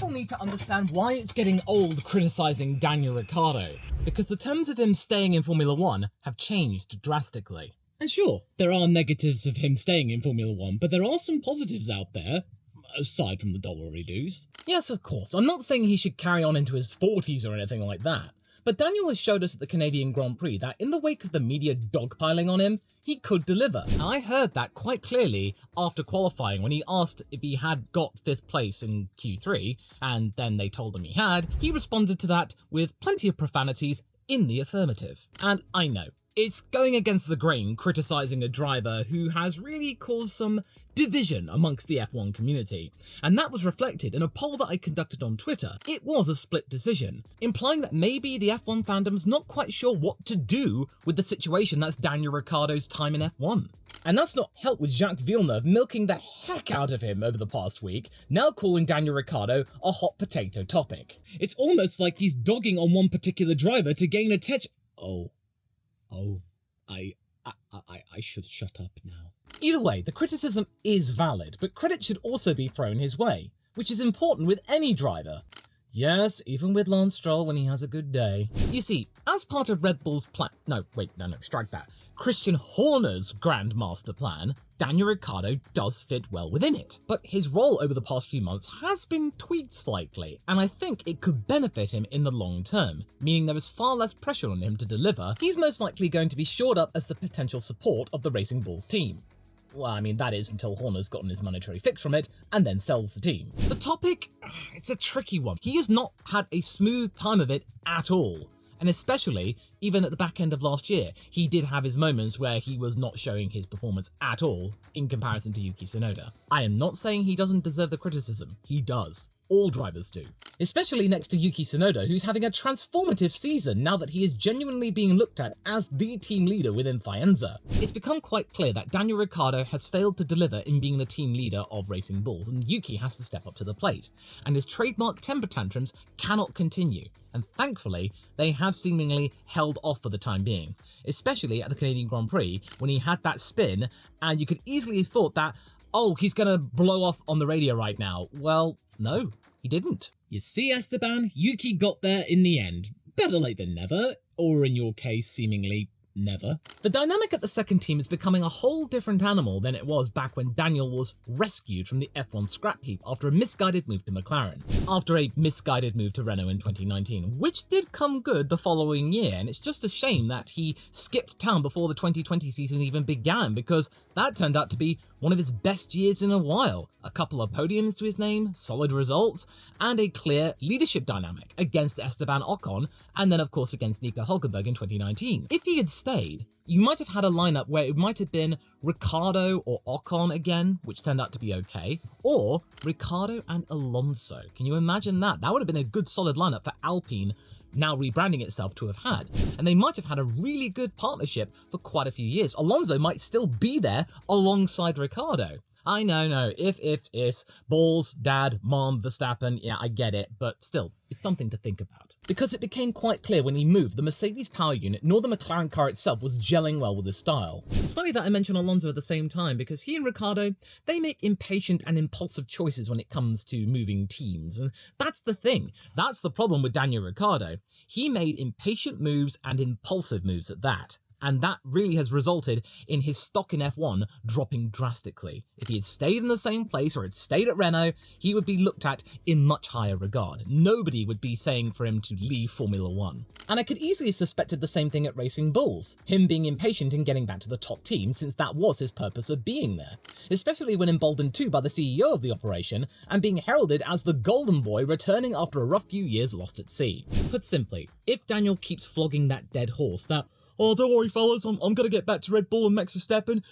people need to understand why it's getting old criticising Daniel Ricciardo, because the terms of him staying in Formula 1 have changed drastically. And sure, there are negatives of him staying in Formula 1, but there are some positives out there, aside from the dollar reduced. Yes, of course, I'm not saying he should carry on into his 40s or anything like that, but Daniel has showed us at the Canadian Grand Prix that in the wake of the media dogpiling on him, he could deliver. And I heard that quite clearly after qualifying when he asked if he had got 5th place in Q3, and then they told him he had. He responded to that with plenty of profanities in the affirmative. And I know, it's going against the grain criticising a driver who has really caused some division amongst the F1 community, and that was reflected in a poll that I conducted on Twitter. It was a split decision, implying that maybe the F1 fandom's not quite sure what to do with the situation that's Daniel Ricciardo's time in F1. And that's not helped with Jacques Villeneuve milking the heck out of him over the past week, now calling Daniel Ricciardo a hot potato topic. It's almost like he's dogging on one particular driver to gain attention. I should shut up now. Either way, the criticism is valid, but credit should also be thrown his way, which is important with any driver. Yes, even with Lance Stroll when he has a good day. You see, as part of Red Bull's plan— no, strike that. Christian Horner's Grandmaster plan, Daniel Ricciardo does fit well within it. But his role over the past few months has been tweaked slightly, and I think it could benefit him in the long term, meaning there is far less pressure on him to deliver. He's most likely going to be shored up as the potential support of the Racing Bulls team. Well, I mean, that is until Horner's gotten his monetary fix from it, and then sells the team. The topic? It's a tricky one. He has not had a smooth time of it at all. And especially, even at the back end of last year, he did have his moments where he was not showing his performance at all in comparison to Yuki Tsunoda. I am not saying he doesn't deserve the criticism. He does. All drivers do. Especially next to Yuki Tsunoda, who's having a transformative season now that he is genuinely being looked at as the team leader within Faenza. It's become quite clear that Daniel Ricciardo has failed to deliver in being the team leader of Racing Bulls, and Yuki has to step up to the plate. And his trademark temper tantrums cannot continue. And thankfully, they have seemingly held off for the time being. Especially at the Canadian Grand Prix, when he had that spin, and you could easily have thought that, oh, he's gonna blow off on the radio right now. Well, no, he didn't. You see, Esteban, Yuki got there in the end. Better late than never, or in your case, seemingly never. The dynamic at the second team is becoming a whole different animal than it was back when Daniel was rescued from the F1 scrap heap after a misguided move to McLaren, after a misguided move to Renault in 2019, which did come good the following year, and it's just a shame that he skipped town before the 2020 season even began, because that turned out to be one of his best years in a while. A couple of podiums to his name, solid results, and a clear leadership dynamic against Esteban Ocon, and then of course against Nico Hülkenberg in 2019. If he had stayed, you might have had a lineup where it might have been Ricciardo or Ocon again, which turned out to be okay, or Ricciardo and Alonso. Can you imagine that? That would have been a good solid lineup for Alpine, now rebranding itself, to have had. And they might have had a really good partnership for quite a few years. Alonso might still be there alongside Ricciardo. I know, if, balls, dad, mom, Verstappen, yeah, I get it, but still, it's something to think about. Because it became quite clear when he moved, the Mercedes power unit nor the McLaren car itself was gelling well with his style. It's funny that I mention Alonso at the same time, because he and Ricciardo, they make impatient and impulsive choices when it comes to moving teams, and that's the thing. That's the problem with Daniel Ricciardo. He made impatient moves and impulsive moves at that. And that really has resulted in his stock in F1 dropping drastically. If he had stayed in the same place or had stayed at Renault, he would be looked at in much higher regard. Nobody would be saying for him to leave Formula 1. And I could easily have suspected the same thing at Racing Bulls, him being impatient in getting back to the top team, since that was his purpose of being there. Especially when emboldened too by the CEO of the operation and being heralded as the golden boy returning after a rough few years lost at sea. Put simply, if Daniel keeps flogging that dead horse that, oh, don't worry, fellas, I'm going to get back to Red Bull and Max Verstappen.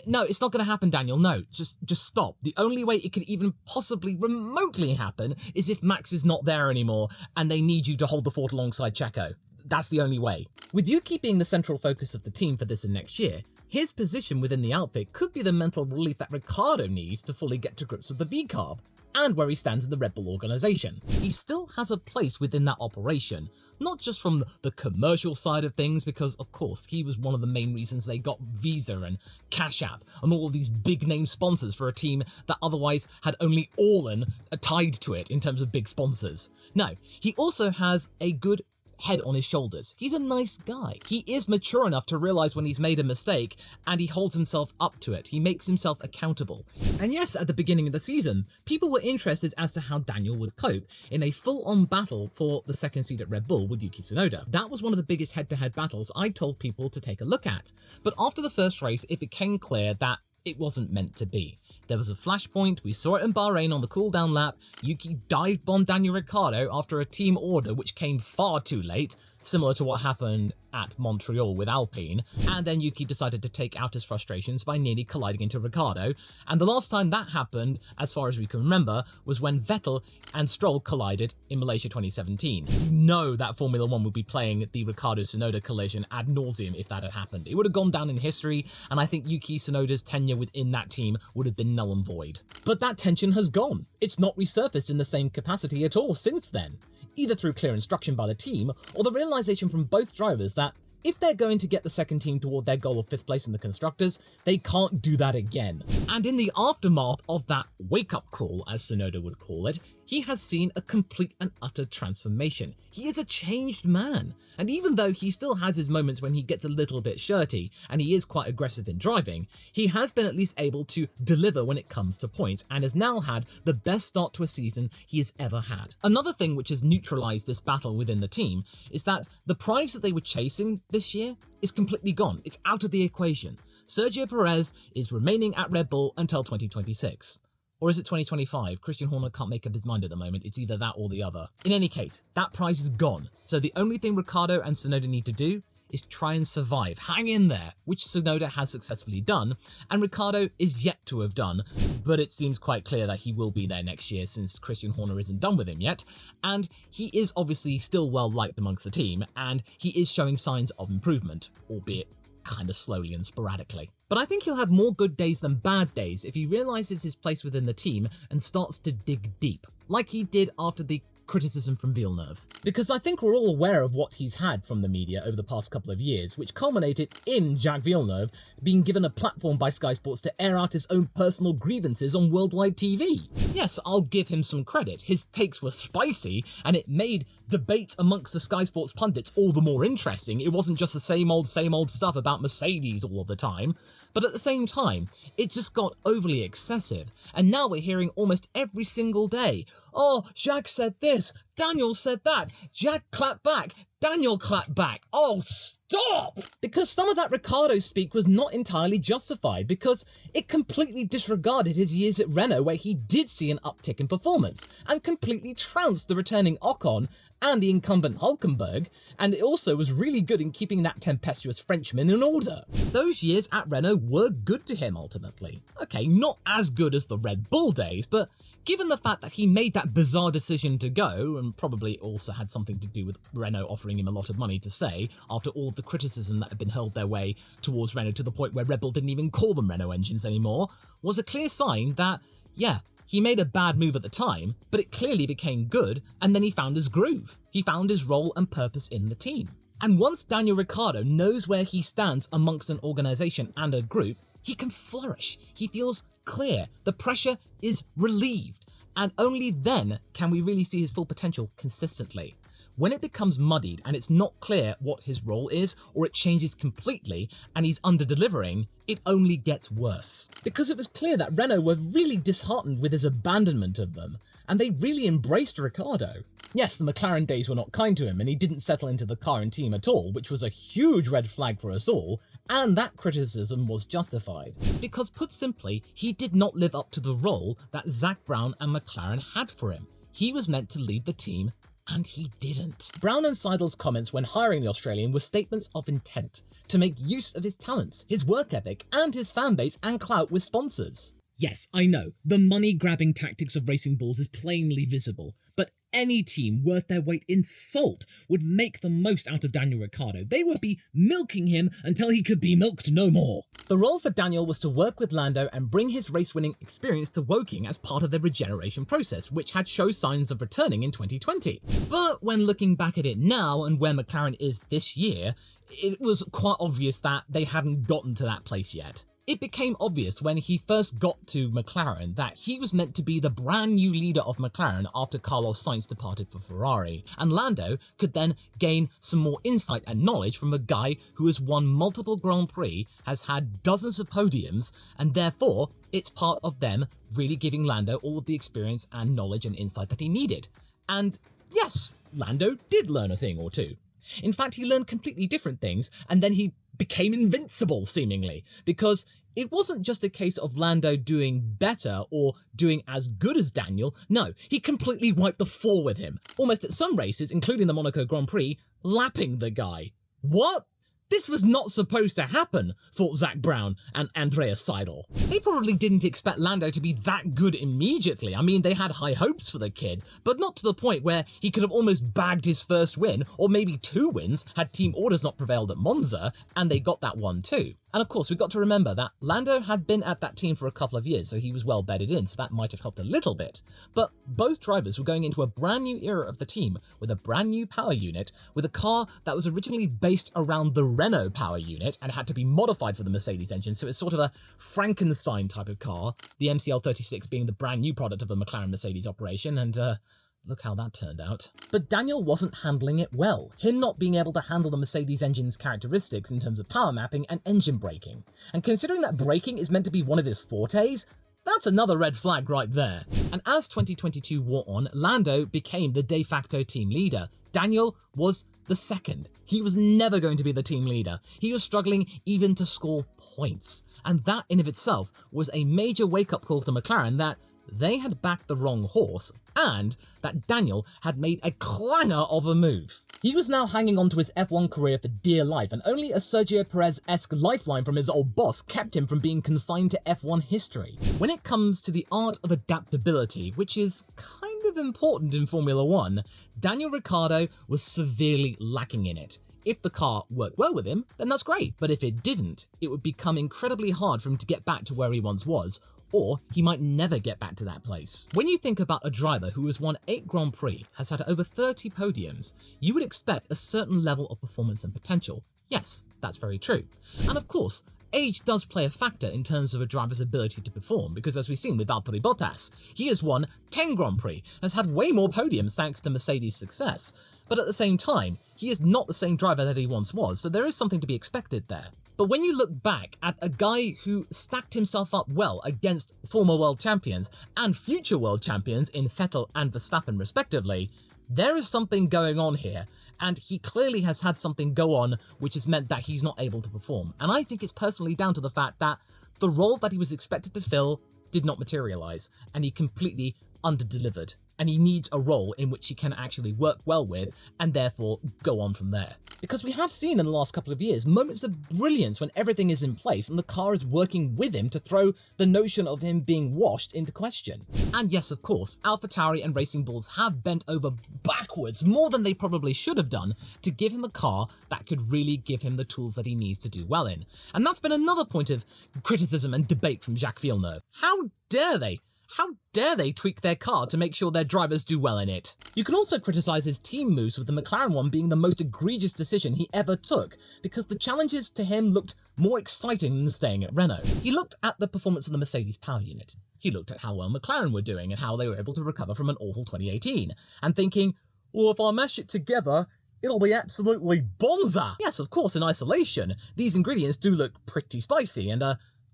No, it's not going to happen, Daniel. No, just stop. The only way it could even possibly remotely happen is if Max is not there anymore and they need you to hold the fort alongside Checo. That's the only way. With Yuki being the central focus of the team for this and next year, his position within the outfit could be the mental relief that Ricciardo needs to fully get to grips with the V-carb. and where he stands in the Red Bull organization. He still has a place within that operation, not just from the commercial side of things, because of course he was one of the main reasons they got Visa and Cashapp and all of these big name sponsors for a team that otherwise had only Orlen tied to it in terms of big sponsors. No, he also has a good head on his shoulders. He's a nice guy. He is mature enough to realize when he's made a mistake, and he holds himself up to it. He makes himself accountable. And yes, at the beginning of the season, people were interested as to how Daniel would cope in a full-on battle for the second seat at Red Bull with Yuki Tsunoda. That was one of the biggest head-to-head battles I told people to take a look at. But after the first race, it became clear that it wasn't meant to be. There was a flashpoint, we saw it in Bahrain on the cool-down lap. Yuki dive-bombed Daniel Ricciardo after a team order which came far too late, similar to what happened at Montreal with Alpine, and then Yuki decided to take out his frustrations by nearly colliding into Ricciardo, and the last time that happened, as far as we can remember, was when Vettel and Stroll collided in Malaysia 2017. You know that Formula 1 would be playing the Ricciardo-Tsunoda collision ad nauseum if that had happened. It would have gone down in history, and I think Yuki Tsunoda's tenure within that team would have been null and void. But that tension has gone. It's not resurfaced in the same capacity at all since then, either through clear instruction by the team or the realization from both drivers that if they're going to get the second team toward their goal of 5th place in the Constructors, they can't do that again. And in the aftermath of that wake-up call, as Tsunoda would call it, he has seen a complete and utter transformation. He is a changed man. And even though he still has his moments when he gets a little bit shirty, and he is quite aggressive in driving, he has been at least able to deliver when it comes to points, and has now had the best start to a season he has ever had. Another thing which has neutralized this battle within the team is that the prize that they were chasing this year is completely gone. It's out of the equation. Sergio Perez is remaining at Red Bull until 2026. Or is it 2025? Christian Horner can't make up his mind at the moment. It's either that or the other. In any case, that prize is gone. So the only thing Ricciardo and Tsunoda need to do is try and survive, hang in there, which Tsunoda has successfully done, and Ricciardo is yet to have done, but it seems quite clear that he will be there next year since Christian Horner isn't done with him yet, and he is obviously still well liked amongst the team, and he is showing signs of improvement, albeit kind of slowly and sporadically. But I think he'll have more good days than bad days if he realizes his place within the team and starts to dig deep, like he did after the criticism from Villeneuve. Because I think we're all aware of what he's had from the media over the past couple of years, which culminated in Jacques Villeneuve being given a platform by Sky Sports to air out his own personal grievances on worldwide TV. Yes, I'll give him some credit. His takes were spicy, and it made debates amongst the Sky Sports pundits all the more interesting. It wasn't just the same old stuff about Mercedes all of the time. But at the same time, it just got overly excessive. And now we're hearing almost every single day, oh, Jacques said this, Daniel said that, Jacques clapped back, Daniel clapped back. Oh, stop! Because some of that Ricciardo speak was not entirely justified, because it completely disregarded his years at Renault, where he did see an uptick in performance, and completely trounced the returning Ocon and the incumbent Hülkenberg, and it also was really good in keeping that tempestuous Frenchman in order. Those years at Renault were good to him ultimately. Okay, not as good as the Red Bull days, but given the fact that he made that bizarre decision to go, and probably also had something to do with Renault offering him a lot of money to stay, after all of the criticism that had been hurled their way towards Renault to the point where Red Bull didn't even call them Renault engines anymore, was a clear sign that, yeah, he made a bad move at the time, but it clearly became good, and then he found his groove. He found his role and purpose in the team. And once Daniel Ricciardo knows where he stands amongst an organisation and a group, he can flourish. He feels clear. The pressure is relieved. And only then can we really see his full potential consistently. When it becomes muddied and it's not clear what his role is, or it changes completely and he's under-delivering, it only gets worse. Because it was clear that Renault were really disheartened with his abandonment of them, and they really embraced Ricciardo. Yes, the McLaren days were not kind to him, and he didn't settle into the car and team at all, which was a huge red flag for us all, and that criticism was justified. Because put simply, he did not live up to the role that Zak Brown and McLaren had for him. He was meant to lead the team, and he didn't. Brown and Seidel's comments when hiring the Australian were statements of intent to make use of his talents, his work ethic, and his fanbase and clout with sponsors. Yes, I know, the money-grabbing tactics of Racing Bulls is plainly visible, but any team worth their weight in salt would make the most out of Daniel Ricciardo. They would be milking him until he could be milked no more. The role for Daniel was to work with Lando and bring his race-winning experience to Woking as part of the regeneration process, which had shown signs of returning in 2020. But when looking back at it now and where McLaren is this year, it was quite obvious that they hadn't gotten to that place yet. It became obvious when he first got to McLaren that he was meant to be the brand new leader of McLaren after Carlos Sainz departed for Ferrari, and Lando could then gain some more insight and knowledge from a guy who has won multiple Grand Prix, has had dozens of podiums, and therefore it's part of them really giving Lando all of the experience and knowledge and insight that he needed. And yes, Lando did learn a thing or two. In fact, he learned completely different things, and then he became invincible, seemingly, because it wasn't just a case of Lando doing better or doing as good as Daniel. No, he completely wiped the floor with him, almost at some races, including the Monaco Grand Prix, lapping the guy. What? This was not supposed to happen, thought Zach Brown and Andreas Seidel. They probably didn't expect Lando to be that good immediately. I mean, they had high hopes for the kid, but not to the point where he could have almost bagged his first win, or maybe 2 wins, had team orders not prevailed at Monza, and they got that one too. And of course, we've got to remember that Lando had been at that team for a couple of years, so he was well bedded in, so that might have helped a little bit. But both drivers were going into a brand new era of the team, with a brand new power unit, with a car that was originally based around the Renault power unit and had to be modified for the Mercedes engine, so it's sort of a Frankenstein type of car, the MCL36 being the brand new product of a McLaren Mercedes operation, and look how that turned out. But Daniel wasn't handling it well, him not being able to handle the Mercedes engine's characteristics in terms of power mapping and engine braking. And considering that braking is meant to be one of his fortes, that's another red flag right there. And as 2022 wore on, Lando became the de facto team leader. Daniel was the second. He was never going to be the team leader. He was struggling even to score points. And that in of itself was a major wake-up call to McLaren that they had backed the wrong horse, and that Daniel had made a clanger of a move. He was now hanging on to his F1 career for dear life, and only a Sergio Perez-esque lifeline from his old boss kept him from being consigned to F1 history. When it comes to the art of adaptability, which is kind of important in Formula 1, Daniel Ricciardo was severely lacking in it. If the car worked well with him, then that's great, but if it didn't, it would become incredibly hard for him to get back to where he once was, or he might never get back to that place. When you think about a driver who has won 8 Grand Prix, has had over 30 podiums, you would expect a certain level of performance and potential. Yes, that's very true. And of course, age does play a factor in terms of a driver's ability to perform, because as we've seen with Valtteri Bottas, he has won 10 Grand Prix, has had way more podiums thanks to Mercedes' success. But at the same time, he is not the same driver that he once was, so there is something to be expected there. But when you look back at a guy who stacked himself up well against former world champions and future world champions in Vettel and Verstappen respectively, there is something going on here, and he clearly has had something go on which has meant that he's not able to perform. And I think it's personally down to the fact that the role that he was expected to fill did not materialize, and he completely underdelivered. And he needs a role in which he can actually work well with and therefore go on from there. Because we have seen in the last couple of years moments of brilliance when everything is in place and the car is working with him to throw the notion of him being washed into question. And yes, of course, AlphaTauri and Racing Bulls have bent over backwards more than they probably should have done to give him a car that could really give him the tools that he needs to do well in. And that's been another point of criticism and debate from Jacques Villeneuve. How dare they? How dare they tweak their car to make sure their drivers do well in it? You can also criticise his team moves, with the McLaren one being the most egregious decision he ever took, because the challenges to him looked more exciting than staying at Renault. He looked at the performance of the Mercedes power unit. He looked at how well McLaren were doing and how they were able to recover from an awful 2018, and thinking, well, if I mash it together, it'll be absolutely bonza. Yes, of course, in isolation, these ingredients do look pretty spicy, and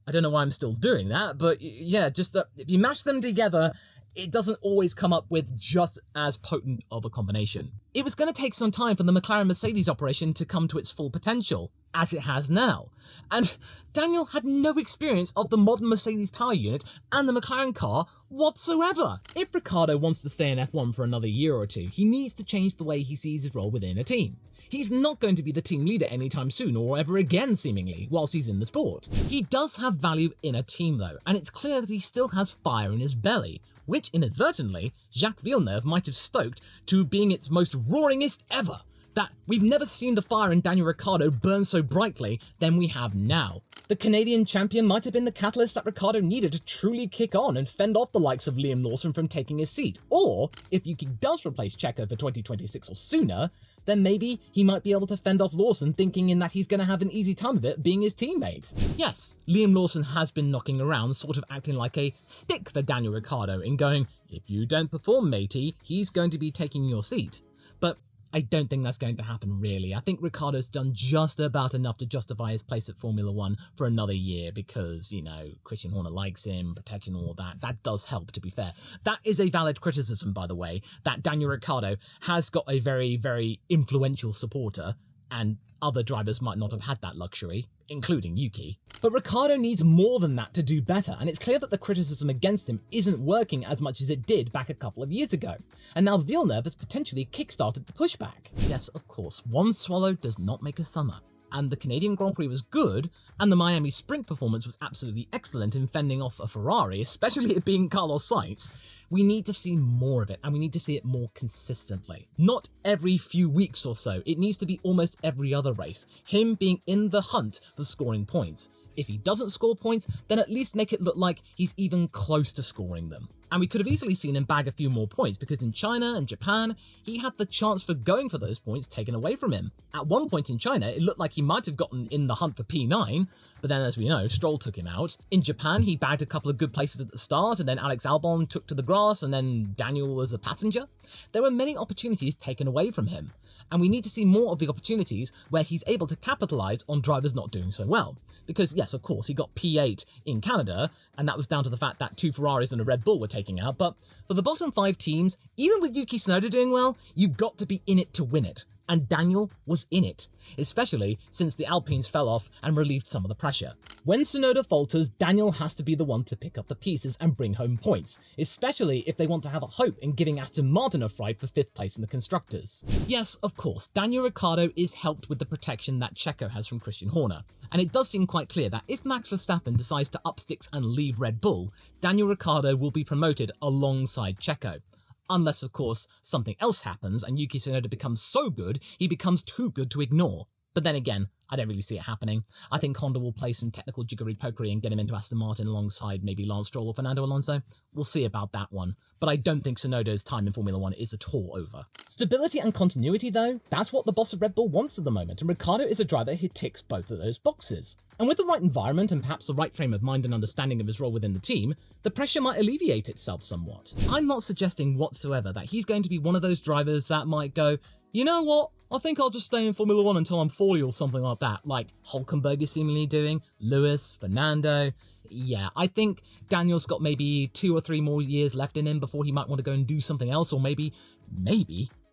I don't know why I'm still doing that, but yeah, just if you mash them together, it doesn't always come up with just as potent of a combination. It was going to take some time for the McLaren-Mercedes operation to come to its full potential, as it has now. And Daniel had no experience of the modern Mercedes power unit, and the McLaren car whatsoever. If Ricciardo wants to stay in F1 for another year or two, he needs to change the way he sees his role within a team. He's not going to be the team leader anytime soon or ever again, seemingly, whilst he's in the sport. He does have value in a team though, and it's clear that he still has fire in his belly, which inadvertently, Jacques Villeneuve might have stoked to being its most roaringest ever. That we've never seen the fire in Daniel Ricciardo burn so brightly than we have now. The Canadian champion might have been the catalyst that Ricciardo needed to truly kick on and fend off the likes of Liam Lawson from taking his seat. Or, if Yuki does replace Checo for 2026 or sooner, then maybe he might be able to fend off Lawson, thinking in that he's going to have an easy time of it being his teammate. Yes, Liam Lawson has been knocking around, sort of acting like a stick for Daniel Ricciardo in going, if you don't perform, matey, he's going to be taking your seat. But I don't think that's going to happen, really. I think Ricciardo's done just about enough to justify his place at Formula One for another year because, you know, Christian Horner likes him, protection, all that. That does help, to be fair. That is a valid criticism, by the way, that Daniel Ricciardo has got a very, very influential supporter, and other drivers might not have had that luxury, including Yuki. But Ricciardo needs more than that to do better, and it's clear that the criticism against him isn't working as much as it did back a couple of years ago. And now Villeneuve has potentially kickstarted the pushback. Yes, of course, one swallow does not make a summer. And the Canadian Grand Prix was good, and the Miami sprint performance was absolutely excellent in fending off a Ferrari, especially it being Carlos Sainz. We need to see more of it, and we need to see it more consistently. Not every few weeks or so, it needs to be almost every other race, him being in the hunt for scoring points. If he doesn't score points, then at least make it look like he's even close to scoring them. And we could have easily seen him bag a few more points, because in China and Japan, he had the chance for going for those points taken away from him. At one point in China, it looked like he might have gotten in the hunt for P9, but then as we know, Stroll took him out. In Japan, he bagged a couple of good places at the start, and then Alex Albon took to the grass, and then Daniel was a passenger. There were many opportunities taken away from him, and we need to see more of the opportunities where he's able to capitalise on drivers not doing so well. Because yes, of course, he got P8 in Canada, and that was down to the fact that 2 Ferraris and a Red Bull were taking out, but for the bottom 5 teams, even with Yuki Tsunoda doing well, you've got to be in it to win it. And Daniel was in it, especially since the Alpines fell off and relieved some of the pressure. When Tsunoda falters, Daniel has to be the one to pick up the pieces and bring home points, especially if they want to have a hope in giving Aston Martin a fright for 5th place in the Constructors. Yes, of course, Daniel Ricciardo is helped with the protection that Checo has from Christian Horner, and it does seem quite clear that if Max Verstappen decides to up sticks and leave Red Bull, Daniel Ricciardo will be promoted alongside Checo. Unless, of course, something else happens and Yuki Tsunoda becomes so good, he becomes too good to ignore. But then again, I don't really see it happening. I think Honda will play some technical jiggery-pokery and get him into Aston Martin alongside maybe Lance Stroll or Fernando Alonso. We'll see about that one. But I don't think Tsunoda's time in Formula One is at all over. Stability and continuity, though, that's what the boss of Red Bull wants at the moment, and Ricciardo is a driver who ticks both of those boxes. And with the right environment and perhaps the right frame of mind and understanding of his role within the team, the pressure might alleviate itself somewhat. I'm not suggesting whatsoever that he's going to be one of those drivers that might go, you know what, I think I'll just stay in Formula One until I'm 40 or something like that, like Hülkenberg is seemingly doing, Lewis, Fernando. Yeah, I think Daniel's got maybe 2 or 3 more years left in him before he might want to go and do something else, or maybe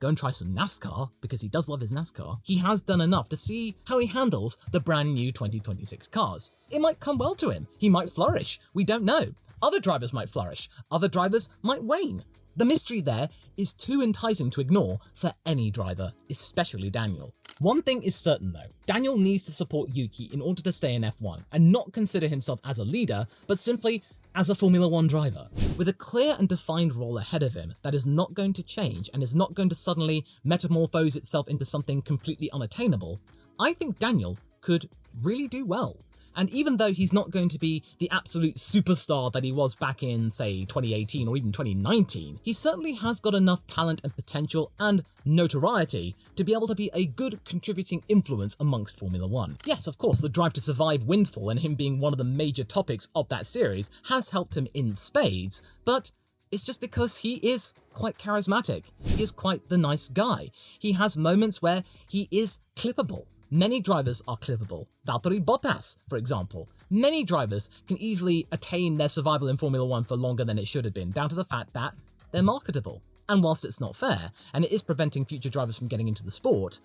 go and try some NASCAR, because he does love his NASCAR. He has done enough to see how he handles the brand new 2026 cars. It might come well to him. He might flourish. We don't know. Other drivers might flourish. Other drivers might wane. The mystery there is too enticing to ignore for any driver, especially Daniel. One thing is certain though, Daniel needs to support Yuki in order to stay in F1 and not consider himself as a leader, but simply as a Formula One driver. With a clear and defined role ahead of him that is not going to change and is not going to suddenly metamorphose itself into something completely unattainable, I think Daniel could really do well. And even though he's not going to be the absolute superstar that he was back in, say, 2018 or even 2019, he certainly has got enough talent and potential and notoriety to be able to be a good contributing influence amongst Formula One. Yes, of course, the Drive to Survive windfall and him being one of the major topics of that series has helped him in spades, but it's just because he is quite charismatic. He is quite the nice guy. He has moments where he is clippable. Many drivers are clippable. Valtteri Bottas, for example. Many drivers can easily attain their survival in Formula One for longer than it should have been, down to the fact that they're marketable. And whilst it's not fair, and it is preventing future drivers from getting into the sport,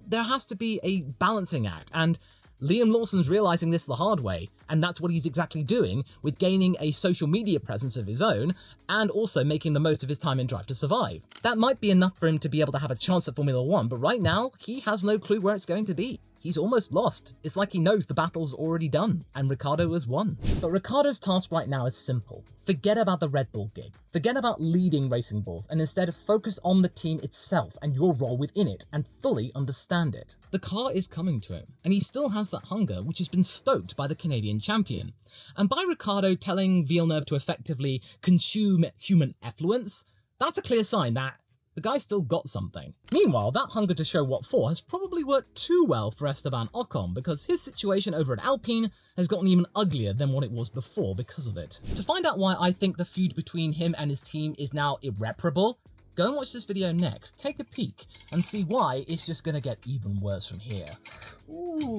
there has to be a balancing act, and Liam Lawson's realizing this the hard way, and that's what he's exactly doing with gaining a social media presence of his own and also making the most of his time in Drive to Survive. That might be enough for him to be able to have a chance at Formula 1, but right now, he has no clue where it's going to be. He's almost lost. It's like he knows the battle's already done, and Ricciardo has won. But Ricciardo's task right now is simple. Forget about the Red Bull gig. Forget about leading Racing Bulls, and instead focus on the team itself and your role within it, and fully understand it. The car is coming to him, and he still has that hunger, which has been stoked by the Canadian champion. And by Ricciardo telling Villeneuve to effectively consume human effluence, that's a clear sign that the guy still got something. Meanwhile, that hunger to show what for has probably worked too well for Esteban Ocon, because his situation over at Alpine has gotten even uglier than what it was before because of it. To find out why I think the feud between him and his team is now irreparable, go and watch this video next, take a peek, and see why it's just gonna get even worse from here. Ooh.